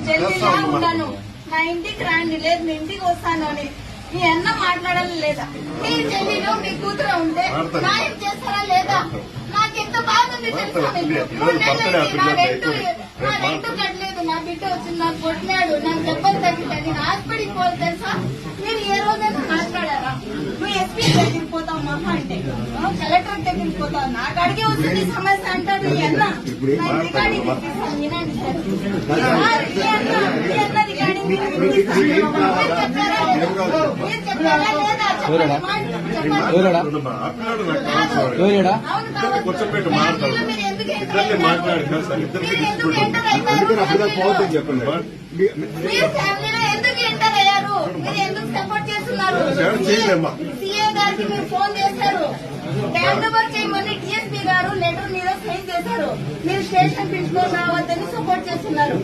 ఢిల్లీలో ఉన్నాను, నా ఇంటికి రండి, లేదు మీ ఇంటికి వస్తాను అని మీ అన్న మాట్లాడాలి లేదా? మీ చెల్లిలో మీ కూతురు ఉంటే న్యాయం చేస్తారా లేదా? నాకెంత బాగుంది తెలుసా? నా రెంటు కట్టలేదు, నా బిడ్డ వచ్చి నాకు కొట్టినాడు, నాకు దెబ్బలు తగ్గింది, నేను హాస్పిటల్కి పోవాలి తెలుసా? మీరు ఏ రోజైనా మాట్లాడారా? నువ్వు ఎస్పీ దగ్గరికి పోతావు మహా అంటే, కలెక్టర్ దగ్గరికి పోతావు, నాకు అడిగే వస్తుంది సమస్య అంటారు మీ అన్న. రికార్డింగ్ ఇప్పిస్తాను వినండి సార్. మీరు చెప్పారా లేదా? మీరు ఫ్యామిలీలో ఎందుకు ఎంటర్ అయ్యారు? మీరు ఎందుకు సపోర్ట్ చేస్తున్నారు? సీఏ గారికి మీరు ఫోన్ చేశారు, హ్యాండ్ ఓవర్ చేయమని డిఎస్పీ గారు లెటర్ మీద సైన్ చేశారు. మీరు స్టేషన్ పిలుచుకొని రావద్దని సపోర్ట్ చేస్తున్నారు.